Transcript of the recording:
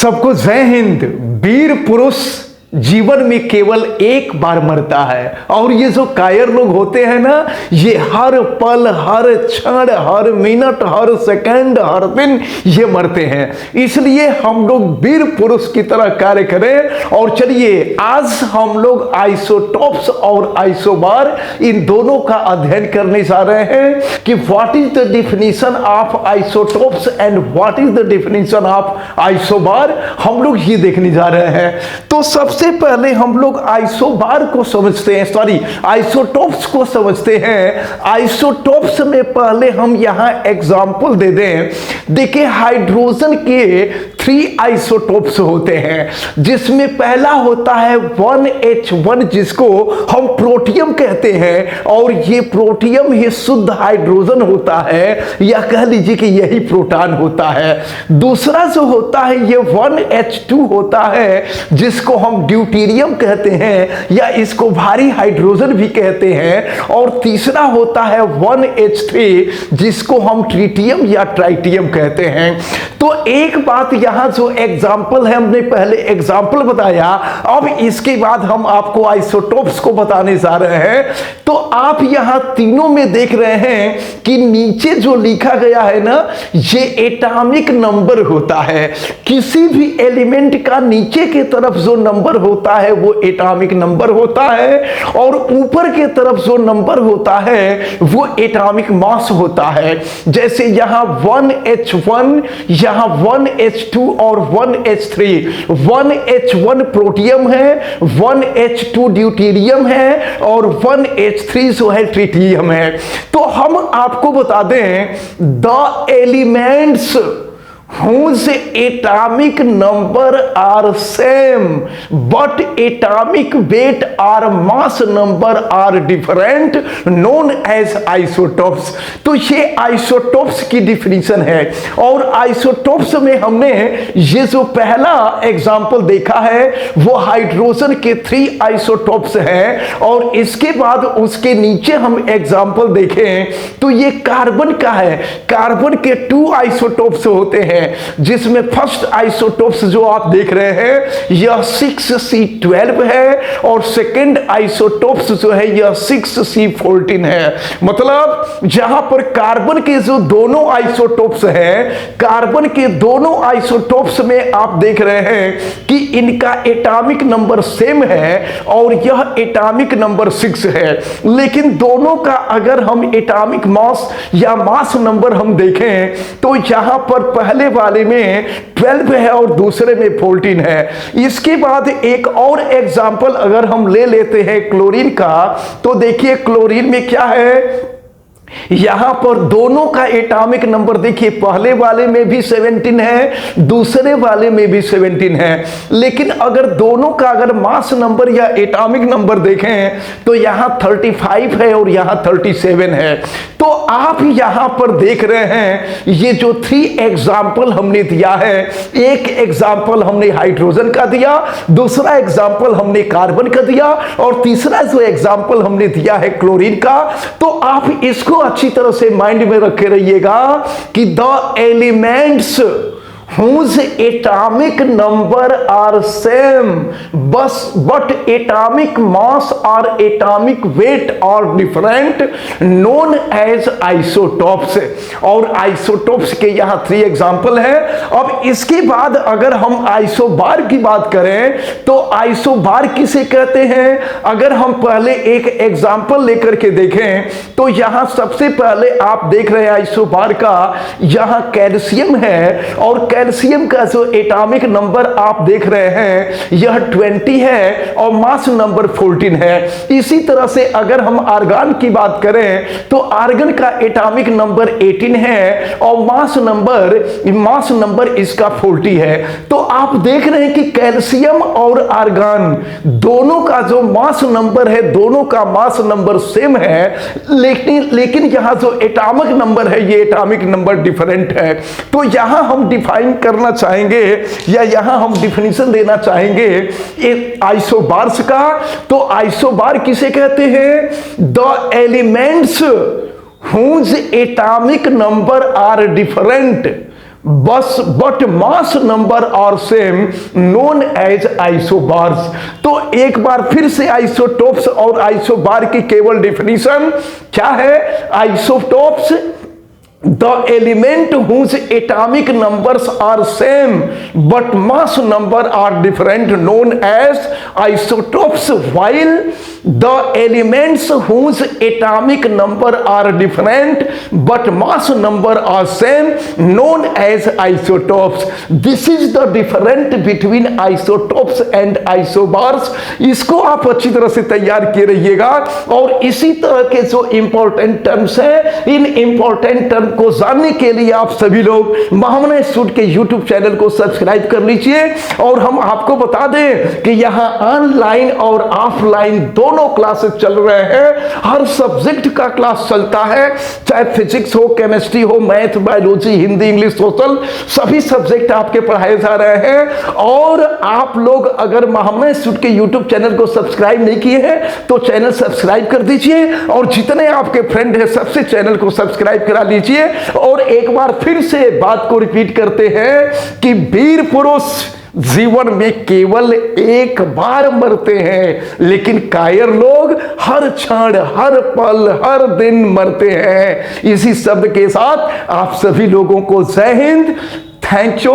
सबको जय हिंद। वीर पुरुष जीवन में केवल एक बार मरता है और ये जो कायर लोग होते हैं ना, ये हर पल, हर क्षण, हर मिनट, हर सेकंड, हर दिन ये मरते हैं। इसलिए हम लोग वीर पुरुष की तरह कार्य करें। और चलिए आज हम लोग आइसोटोप्स और आइसोबार इन दोनों का अध्ययन करने जा रहे हैं कि what is the definition of isotopes and what is the definition of isobar, हम लोग ये देखने जा रहे हैं। तो सबसे पहले हम लोग आइसोबार को समझते हैं, सॉरी आइसोटोप्स को समझते हैं। आइसोटोप्स में पहले हम यहां एग्जांपल दे दें। देखिए हाइड्रोजन के 3 आइसोटोप्स होते हैं, जिसमें पहला होता है 1H1 जिसको हम प्रोटियम कहते हैं, और ये प्रोटियम ही शुद्ध हाइड्रोजन होता है, या कह लीजिए कि यही प्रोटॉन होता है। दूसरा जो होता है ये 1H2 होता है, जिसको हम ड्यूटेरियम कहते हैं, या इसको भारी हाइड्रोजन भी कहते हैं। और तीसरा होता है 1H3 जिसको हम ट्रिटियम या ट्राइटियम कहते हैं। तो एक बात यहां जो एग्जाम्पल है, हमने पहले एग्जाम्पल बताया, अब इसके बाद हम आपको आइसोटोप्स को बताने जा रहे हैं। तो आप यहां तीनों में देख रहे हैं कि नीचे जो लिखा गया है ना, ये एटॉमिक नंबर होता है। किसी भी एलिमेंट का नीचे की तरफ जो नंबर होता है वो एटॉमिक नंबर होता है, और ऊपर के तरफ जो नंबर होता है वो एटॉमिक मास होता है। जैसे यहां 1H1, यहां 1H2 और 1H3। 1H1 प्रोटियम है, 1H2 ड्यूटेरियम है, और 1H3 जो है ट्रिटियम है। तो हम आपको बता दें the elements whose atomic number are same but atomic weight or mass number are different known as isotopes। तो ये आइसोटोप्स की डिफिनीशन है। और आइसोटोप्स में हमने ये जो पहला एग्जाम्पल देखा है वो हाइड्रोजन के 3 आइसोटोप्स हैं, और इसके बाद उसके नीचे हम एग्जाम्पल देखें तो ये कार्बन का है। कार्बन के 2 आइसोटोप्स होते हैं, जिसमें फर्स्ट आइसोटोप्स जो आप देख रहे हैं यह 6C12 है, और सेकंड आइसोटोप्स जो है यह 6C14 है। मतलब जहां पर कार्बन के जो दोनों आइसोटोप्स हैं, कार्बन के दोनों आइसोटोप्स में आप देख रहे हैं कि इनका एटॉमिक नंबर सेम है, और यह एटॉमिक नंबर 6 है। लेकिन दोनों का अगर हम एटॉमिक मास या मास नंबर हम देखें तो यहां पर पहले वाले में 12 है और दूसरे में 14 है। इसके बाद एक और एग्जाम्पल अगर हम ले लेते हैं क्लोरीन का, तो देखिए क्लोरीन में क्या है, यहां पर दोनों का एटॉमिक नंबर देखिए, पहले वाले में भी 17 है, दूसरे वाले में भी 17 है। लेकिन अगर दोनों का अगर मास नंबर या एटॉमिक नंबर देखें तो यहां 35 है और यहां 37 है। तो आप यहां पर देख रहे हैं ये जो 3 एग्जाम्पल हमने दिया है, एक एग्जाम्पल हमने हाइड्रोजन का दिया, दूसरा एग्जाम्पल हमने कार्बन का दिया, और तीसरा जो एग्जाम्पल हमने दिया है क्लोरीन का। तो आप इसको अच्छी तरह से माइंड में रखे रहिएगा कि the elements whose atomic number are same but atomic mass or atomic weight are different known as isotopes। और आइसोटोप्स के यहां 3 एग्जाम्पल है। अब इसके बाद अगर हम आइसोबार की बात करें तो आइसोबार किसे कहते हैं, अगर हम पहले एक एग्जाम्पल लेकर के देखें तो यहां सबसे पहले आप देख रहे हैं आइसोबार का, यहां कैल्शियम है, और कैल्शियम का जो एटॉमिक नंबर आप देख रहे हैं यह 20 है और मास नंबर 14 है। इसी तरह से अगर हम आर्गन की बात करें तो आर्गन का एटॉमिक नंबर 18 है और मास नंबर इसका 40 है। तो आप देख रहे हैं कि कैल्शियम और आर्गन दोनों का जो मास नंबर है, दोनों का मास नंबर सेम है, लेकिन यहां जो एटॉमिक नंबर है ये एटॉमिक नंबर डिफरेंट है। तो यहां हम डिफाइन करना चाहेंगे या यहां हम डिफिनीशन देना चाहेंगे आइसोबार्स का। तो आइसोबार किसे कहते हैं, the elements whose atomic number are different बस but mass number are same known as isobars. तो एक बार फिर से आइसोटोप्स और आइसोबार की केवल डिफिनीशन क्या है? Isotopes the element whose atomic numbers are same but mass number are different known as isotopes, while the elements whose atomic number are different but mass number are same known as isotopes. This is the difference between isotopes and isobars. इसको आप अच्छी तरह से तैयार किए रहिएगा और इसी तरह के जो इंपॉर्टेंट टर्म्स हैं, इन इंपॉर्टेंट टर्म को जानने के लिए आप सभी लोग महामना इंस्टीट्यूट के यूट्यूब चैनल को सब्सक्राइब कर लीजिए। और हम आपको बता दें कि यहां ऑनलाइन और ऑफलाइन दोनों क्लासेस चल रहे हैं। हर सब्जेक्ट का क्लास चलता है, चाहे फिजिक्स हो, केमिस्ट्री हो, math, biology, Hindi, English, social, सभी सब्जेक्ट आपके पढ़ाए जा रहे हैं। और आप लोग अगर महामना इंस्टीट्यूट के यूट्यूब चैनल को सब्सक्राइब नहीं किए हैं तो चैनल सब्सक्राइब कर दीजिए और जितने आपके फ्रेंड हैं सबसे चैनल को सब्सक्राइब करा लीजिए। और एक बार फिर से बात को रिपीट करते हैं कि वीर पुरुष जीवन में केवल एक बार मरते हैं, लेकिन कायर लोग हर क्षण, हर पल, हर दिन मरते हैं। इसी शब्द के साथ आप सभी लोगों को जय हिंद, थैंक यू।